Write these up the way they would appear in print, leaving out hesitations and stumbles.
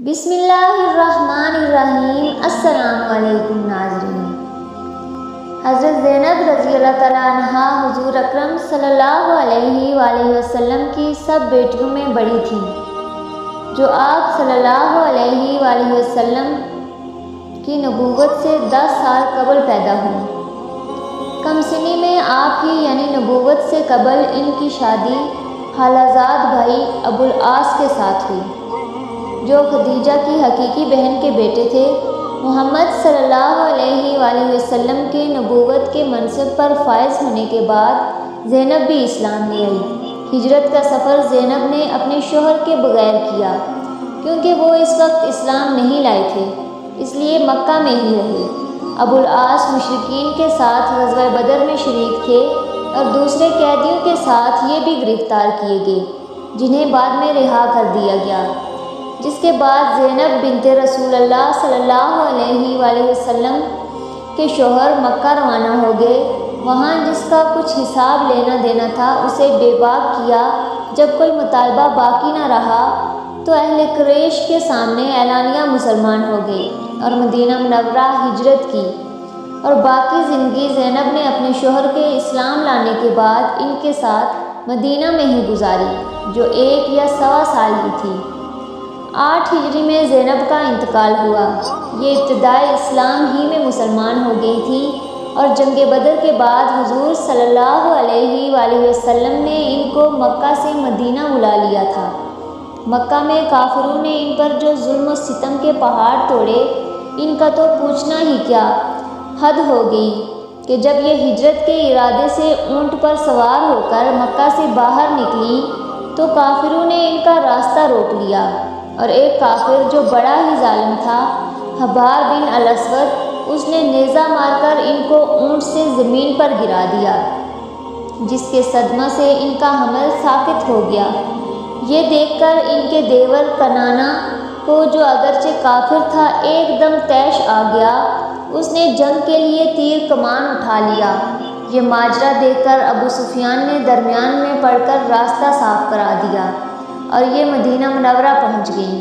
بسم اللہ الرحمن الرحیم۔ السلام علیکم ناظرین۔ حضرت زینب رضی اللہ تعالیٰ عنہا حضور اکرم صلی اللہ علیہ وآلہ وسلم کی سب بیٹیوں میں بڑی تھیں، جو آپ صلی اللہ علیہ وآلہ وسلم کی نبوت سے 10 سال قبل پیدا ہوئیں۔ کم سنی میں آپ ہی یعنی نبوت سے قبل ان کی شادی خالازاد بھائی ابو العاص کے ساتھ ہوئی، جو خدیجہ کی حقیقی بہن کے بیٹے تھے۔ محمد صلی اللہ علیہ وآلہ وسلم کے نبوت کے منصب پر فائز ہونے کے بعد زینب بھی اسلام لے آئی۔ ہجرت کا سفر زینب نے اپنے شوہر کے بغیر کیا، کیونکہ وہ اس وقت اسلام نہیں لائے تھے، اس لیے مکہ میں ہی رہے۔ ابو العاص مشرکین کے ساتھ غزوہ بدر میں شریک تھے اور دوسرے قیدیوں کے ساتھ یہ بھی گرفتار کیے گئے، جنہیں بعد میں رہا کر دیا گیا، جس کے بعد زینب بنت رسول اللہ صلی اللہ علیہ وآلہ وسلم کے شوہر مکہ روانہ ہو گئے۔ وہاں جس کا کچھ حساب لینا دینا تھا اسے بے باک کیا۔ جب کوئی مطالبہ باقی نہ رہا تو اہل قریش کے سامنے اعلانیہ مسلمان ہو گئے اور مدینہ منورہ ہجرت کی، اور باقی زندگی زینب نے اپنے شوہر کے اسلام لانے کے بعد ان کے ساتھ مدینہ میں ہی گزاری، جو 1 یا سوا سال ہی تھی۔ 8 ہجری میں زینب کا انتقال ہوا۔ یہ ابتدائے اسلام ہی میں مسلمان ہو گئی تھی، اور جنگ بدر کے بعد حضور صلی اللہ علیہ وآلہ وسلم نے ان کو مکہ سے مدینہ بلا لیا تھا۔ مکہ میں کافروں نے ان پر جو ظلم و ستم کے پہاڑ توڑے، ان کا تو پوچھنا ہی کیا، حد ہو گئی کہ جب یہ ہجرت کے ارادے سے اونٹ پر سوار ہو کر مکہ سے باہر نکلی تو کافروں نے ان کا راستہ روک لیا، اور ایک کافر جو بڑا ہی ظالم تھا، حبار بن الاسود، اس نے نیزہ مار کر ان کو اونٹ سے زمین پر گرا دیا، جس کے صدمہ سے ان کا حمل ساقط ہو گیا۔ یہ دیکھ کر ان کے دیور کنانہ کو، جو اگرچہ کافر تھا، ایک دم طیش آ گیا۔ اس نے جنگ کے لیے تیر کمان اٹھا لیا۔ یہ ماجرا دیکھ کر ابو سفیان نے درمیان میں پڑ کر راستہ صاف کرا دیا، اور یہ مدینہ منورہ پہنچ گئیں۔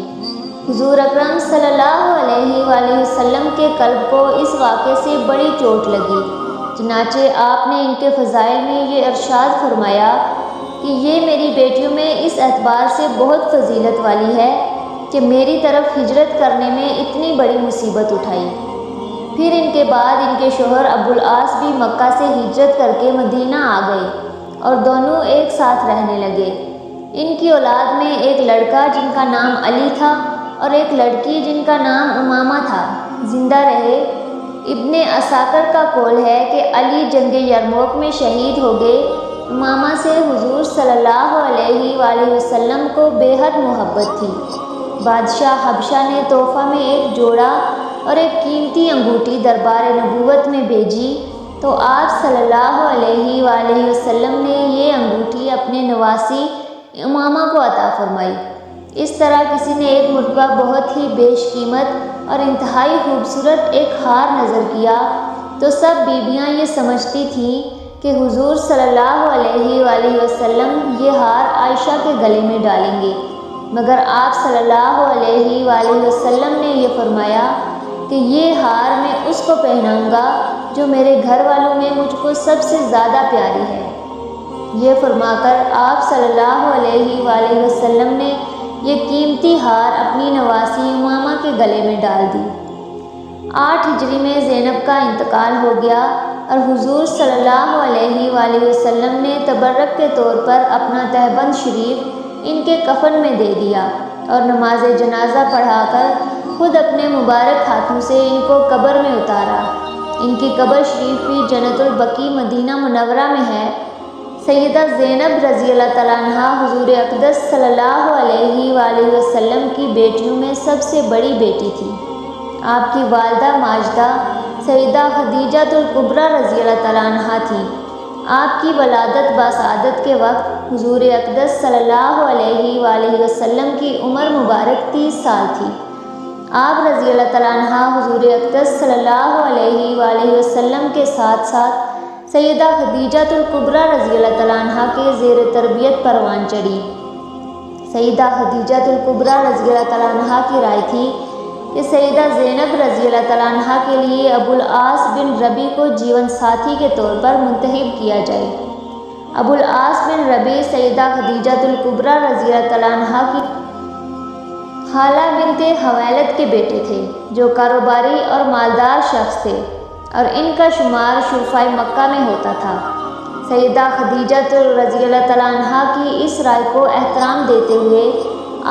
حضور اکرم صلی اللہ علیہ وآلہ وسلم کے قلب کو اس واقعے سے بڑی چوٹ لگی، چنانچہ آپ نے ان کے فضائل میں یہ ارشاد فرمایا کہ یہ میری بیٹیوں میں اس اعتبار سے بہت فضیلت والی ہے کہ میری طرف ہجرت کرنے میں اتنی بڑی مصیبت اٹھائی۔ پھر ان کے بعد ان کے شوہر ابو العاص بھی مکہ سے ہجرت کر کے مدینہ آ گئے، اور دونوں ایک ساتھ رہنے لگے۔ ان کی اولاد میں ایک لڑکا جن کا نام علی تھا اور ایک لڑکی جن کا نام امامہ تھا، زندہ رہے۔ ابن عساکر کا قول ہے کہ علی جنگ یرموک میں شہید ہو گئے۔ امامہ سے حضور صلی اللہ علیہ وآلہ وسلم کو بے حد محبت تھی۔ بادشاہ حبشہ نے تحفہ میں ایک جوڑا اور ایک قیمتی انگوٹھی دربار نبوت میں بھیجی، تو آپ صلی اللہ علیہ وآلہ وسلم نے یہ انگوٹھی اپنے نواسی امامہ کو عطا فرمائی۔ اس طرح کسی نے ایک مرتبہ بہت ہی بیش قیمت اور انتہائی خوبصورت ایک ہار نظر کیا تو سب بیویاں یہ سمجھتی تھیں کہ حضور صلی اللہ علیہ وآلہ وسلم یہ ہار عائشہ کے گلے میں ڈالیں گے، مگر آپ صلی اللہ علیہ وآلہ وسلم نے یہ فرمایا کہ یہ ہار میں اس کو پہناؤں گا جو میرے گھر والوں میں مجھ کو سب سے زیادہ پیاری ہے۔ یہ فرما کر آپ صلی اللہ علیہ وآلہ وسلم نے یہ قیمتی ہار اپنی نواسی امامہ کے گلے میں ڈال دی۔ 8 ہجری میں زینب کا انتقال ہو گیا، اور حضور صلی اللہ علیہ وآلہ وسلم نے تبرک کے طور پر اپنا تہبند شریف ان کے کفن میں دے دیا، اور نماز جنازہ پڑھا کر خود اپنے مبارک ہاتھوں سے ان کو قبر میں اتارا۔ ان کی قبر شریف بھی جنت البقیع مدینہ منورہ میں ہے۔ سیدہ زینب رضی اللہ تعالیٰ عنہا حضور اقدس صلی اللہ علیہ وآلہ وسلم کی بیٹیوں میں سب سے بڑی بیٹی تھی۔ آپ کی والدہ ماجدہ سیدہ خدیجہ الکبریٰ رضی اللہ تعالیٰ عنہا تھیں۔ آپ کی ولادت باسعادت کے وقت حضور اقدس صلی اللہ علیہ وآلہ وسلم کی عمر مبارک 30 سال تھی۔ آپ رضی اللہ تعالیٰ عنہا حضور اقدس صلی اللہ علیہ وآلہ وسلم کے ساتھ ساتھ سیدہ خدیجہ الکبریٰ رضی اللہ تعالیٰ عنہا کے زیر تربیت پروان چڑھی۔ سیدہ خدیجہ الکبریٰ رضی اللہ تعالیٰ عنہ کی رائے تھی کہ سیدہ زینب رضی اللہ تعالیٰ عنہ کے لیے ابو العاص بن ربیع کو جیون ساتھی کے طور پر منتخب کیا جائے۔ ابو العاص بن ربیع سیدہ خدیجہ الکبریٰ رضی اللہ تعالیٰ عنہ کی خالہ بنت خویلد کے بیٹے تھے، جو کاروباری اور مالدار شخص تھے، اور ان کا شمار شرفائے مکہ میں ہوتا تھا۔ سیدہ خدیجہ رضی اللہ تعالیٰ عنہ کی اس رائے کو احترام دیتے ہوئے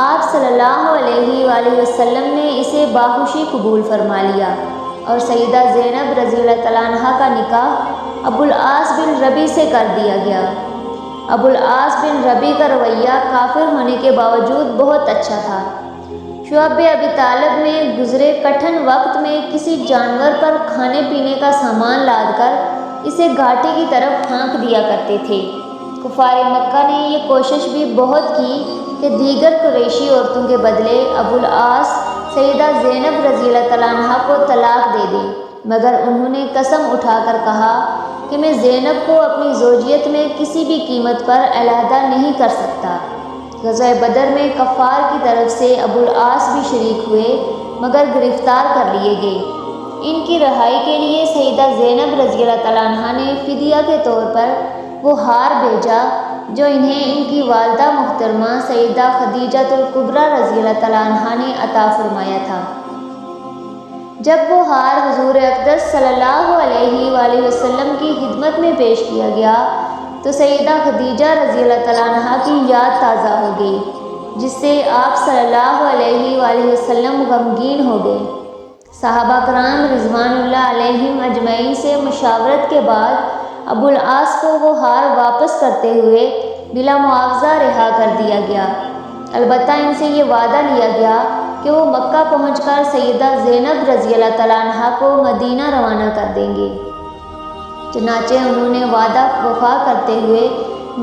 آپ صلی اللہ علیہ وآلہ وسلم نے اسے باخوشی قبول فرما لیا، اور سیدہ زینب رضی اللہ تعالیٰ عنہ کا نکاح ابو العاص بن ربیع سے کر دیا گیا۔ ابو العاص بن ربیع کا رویہ کافر ہونے کے باوجود بہت اچھا تھا۔ شعیب ابی طالب میں گزرے کٹھن وقت میں کسی جانور پر کھانے پینے کا سامان لاد کر اسے گھاٹی کی طرف پھینک دیا کرتے تھے۔ کفار مکہ نے یہ کوشش بھی بہت کی کہ دیگر قریشی عورتوں کے بدلے ابو العاص سیدہ زینب رضی اللہ تعالیٰ عنہ کو طلاق دے دیں، مگر انہوں نے قسم اٹھا کر کہا کہ میں زینب کو اپنی زوجیت میں کسی بھی قیمت پر علیحدہ نہیں کر سکتا۔ غزوہ بدر میں کفار کی طرف سے ابو العاص بھی شریک ہوئے، مگر گرفتار کر لیے گئے۔ ان کی رہائی کے لیے سیدہ زینب رضی اللہ تعالیٰ عنہ نے فدیہ کے طور پر وہ ہار بھیجا جو انہیں ان کی والدہ محترمہ سیدہ خدیجہ الکبریٰ رضی اللہ تعالیٰ عنہ نے عطا فرمایا تھا۔ جب وہ ہار حضور اقدس صلی اللہ علیہ وآلہ وسلم کی خدمت میں پیش کیا گیا تو سیدہ خدیجہ رضی اللہ تعالیٰ عنہ کی یاد تازہ ہو گئی، جس سے آپ صلی اللہ علیہ وآلہ وسلم غمگین ہو گئے۔ صحابہ کرام رضوان اللہ علیہم اجمعین سے مشاورت کے بعد ابو العاص کو وہ ہار واپس کرتے ہوئے بلا معاوضہ رہا کر دیا گیا، البتہ ان سے یہ وعدہ لیا گیا کہ وہ مکہ پہنچ کر سیدہ زینب رضی اللہ تعالیٰ عنہ کو مدینہ روانہ کر دیں گے۔ چنانچہ انہوں نے وعدہ وفا کرتے ہوئے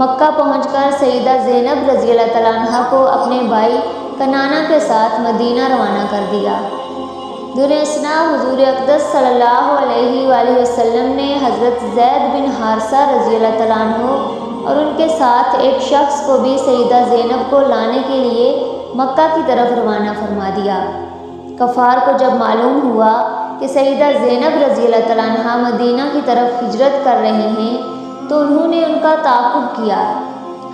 مکہ پہنچ کر سیدہ زینب رضی اللہ تعالیٰ عنہ کو اپنے بھائی کنانہ کے ساتھ مدینہ روانہ کر دیا۔ در اثنا حضور اقدس صلی اللہ علیہ وآلہ وسلم نے حضرت زید بن حارثہ رضی اللہ تعالیٰ عنہ اور ان کے ساتھ ایک شخص کو بھی سیدہ زینب کو لانے کے لیے مکہ کی طرف روانہ فرما دیا۔ کفار کو جب معلوم ہوا کہ سیدہ زینب رضی اللہ تعالیٰ عنہ مدینہ کی طرف ہجرت کر رہے ہیں تو انہوں نے ان کا تعاقب کیا۔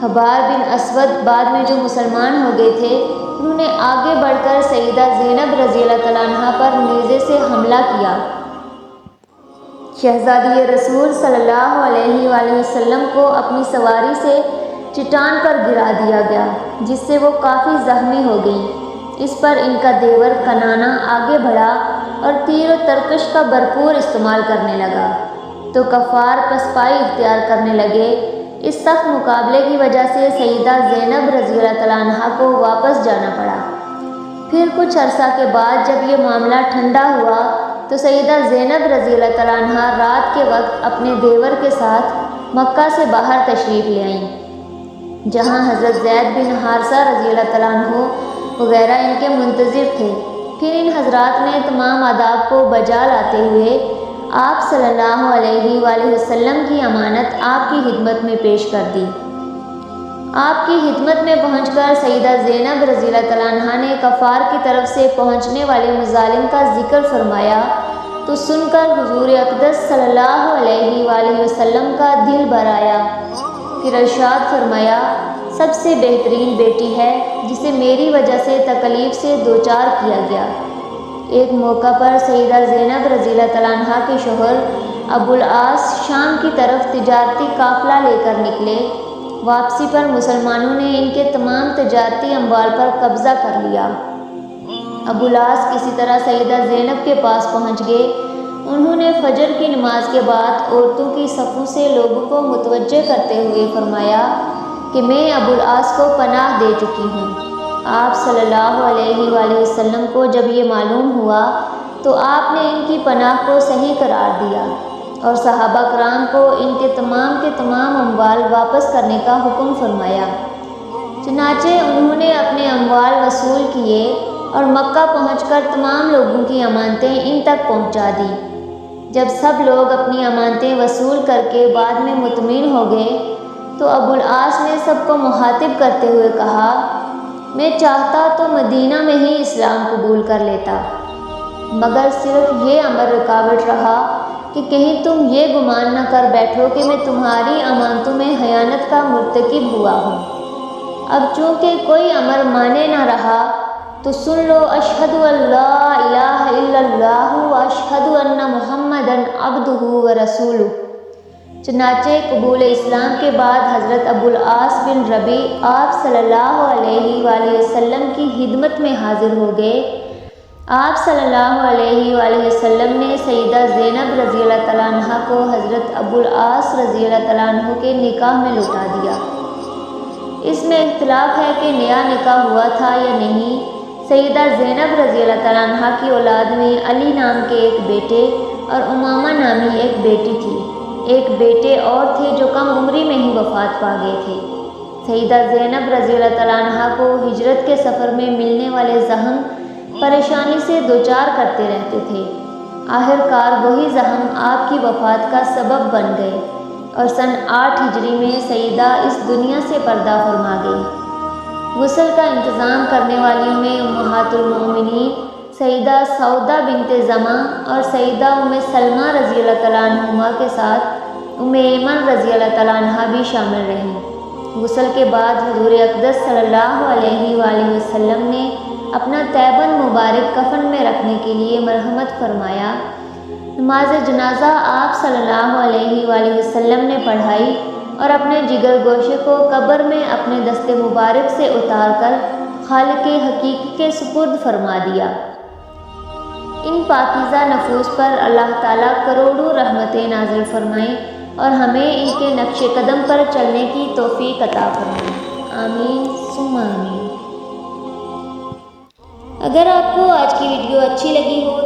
حبار بن اسود بعد میں جو مسلمان ہو گئے تھے، انہوں نے آگے بڑھ کر سیدہ زینب رضی اللہ تعالیٰ عنہ پر نیزے سے حملہ کیا۔ شہزادی رسول صلی اللہ علیہ وآلہ وسلم کو اپنی سواری سے چٹان پر گرا دیا گیا، جس سے وہ کافی زخمی ہو گئیں۔ اس پر ان کا دیور کنانہ آگے بڑھا اور تیر و ترکش کا بھرپور استعمال کرنے لگا، تو کفار پسپائی اختیار کرنے لگے۔ اس سخت مقابلے کی وجہ سے سیدہ زینب رضی اللہ تعالیٰ عنہ کو واپس جانا پڑا۔ پھر کچھ عرصہ کے بعد جب یہ معاملہ ٹھنڈا ہوا تو سیدہ زینب رضی اللہ تعالیٰ عنہ رات کے وقت اپنے دیور کے ساتھ مکہ سے باہر تشریف لے آئیں، جہاں حضرت زید بن حارثہ رضی اللہ تعالیٰ عنہ وغیرہ ان کے منتظر تھے۔ پھر ان حضرات نے تمام آداب کو بجا لاتے ہوئے آپ صلی اللہ علیہ وآلہ وسلم کی امانت آپ کی خدمت میں پیش کر دی۔ آپ کی خدمت میں پہنچ کر سیدہ زینب رضی اللہ تعالیٰ عنہ نے کفار کی طرف سے پہنچنے والے مظالم کا ذکر فرمایا تو سن کر حضور اقدس صلی اللہ علیہ وآلہ وسلم کا دل بھر آیا۔ پھر ارشاد فرمایا، سب سے بہترین بیٹی ہے جسے میری وجہ سے تکلیف سے دوچار کیا گیا۔ ایک موقع پر سیدہ زینب رضی اللہ تعالیٰ عنہ کے شوہر ابو العاص شام کی طرف تجارتی قافلہ لے کر نکلے۔ واپسی پر مسلمانوں نے ان کے تمام تجارتی اموال پر قبضہ کر لیا۔ ابو العاص کسی طرح سیدہ زینب کے پاس پہنچ گئے۔ انہوں نے فجر کی نماز کے بعد عورتوں کی صفوں سے لوگوں کو متوجہ کرتے ہوئے فرمایا کہ میں ابو العاص کو پناہ دے چکی ہوں۔ آپ صلی اللہ علیہ وآلہ وسلم کو جب یہ معلوم ہوا تو آپ نے ان کی پناہ کو صحیح قرار دیا اور صحابہ کرام کو ان کے تمام اموال واپس کرنے کا حکم فرمایا۔ چنانچہ انہوں نے اپنے اموال وصول کیے اور مکہ پہنچ کر تمام لوگوں کی امانتیں ان تک پہنچا دی۔ جب سب لوگ اپنی امانتیں وصول کر کے بعد میں مطمئن ہو گئے تو ابو العاص نے سب کو مخاطب کرتے ہوئے کہا میں چاہتا تو مدینہ میں ہی اسلام قبول کر لیتا، مگر صرف یہ امر رکاوٹ رہا کہ کہیں تم یہ گمان نہ کر بیٹھو کہ میں تمہاری امانتوں میں خیانت کا مرتکب ہوا ہوں۔ اب چونکہ کوئی امر مانے نہ رہا تو سن لو، اشہد ان لا الہ الا اللہ و اشہد ان محمدً عبدہ و رسولہ۔ چنانچہ قبول اسلام کے بعد حضرت ابوالعاص بن ربیع آپ صلی اللہ علیہ وآلہ وسلم کی خدمت میں حاضر ہو گئے۔ آپ صلی اللہ علیہ وآلہ وسلم نے سیدہ زینب رضی اللہ تعالیٰ عنہ کو حضرت ابوالعاص رضی اللہ تعالیٰ عنہ کے نکاح میں لوٹا دیا۔ اس میں اختلاف ہے کہ نیا نکاح ہوا تھا یا نہیں۔ سیدہ زینب رضی اللہ تعالیٰ عنہ کی اولاد میں علی نام کے ایک بیٹے اور امامہ نامی ایک بیٹی تھی۔ ایک بیٹے اور تھے جو کم عمری میں ہی وفات پا گئے تھے۔ سیدہ زینب رضی اللہ تعالیٰ عنہ کو ہجرت کے سفر میں ملنے والے زخم پریشانی سے دوچار کرتے رہتے تھے۔ آخرکار وہی زخم آپ کی وفات کا سبب بن گئے اور سن 8 ہجری میں سیدہ اس دنیا سے پردہ فرما گئی۔ غسل کا انتظام کرنے والی میں امہات المومنین سیدہ سودہ بنت زمع اور سیدہ ام سلمہ رضی اللہ تعالیٰ عنہما کے ساتھ ام ایمن رضی اللہ تعالیٰ عنہ بھی شامل رہیں۔ غسل کے بعد حضور اقدس صلی اللہ علیہ وآلہ وسلم نے اپنا تیبند مبارک کفن میں رکھنے کے لیے مرحمت فرمایا۔ نماز جنازہ آپ صلی اللہ علیہ وآلہ وسلم نے پڑھائی اور اپنے جگر گوشے کو قبر میں اپنے دست مبارک سے اتار کر خالق حقیقی کے سپرد فرما دیا۔ ان پاکیزہ نفوس پر اللہ تعالیٰ کروڑوں رحمتیں نازل فرمائیں اور ہمیں ان کے نقش قدم پر چلنے کی توفیق عطا فرمائیں، آمین ثم آمین۔ اگر آپ کو آج کی ویڈیو اچھی لگی ہو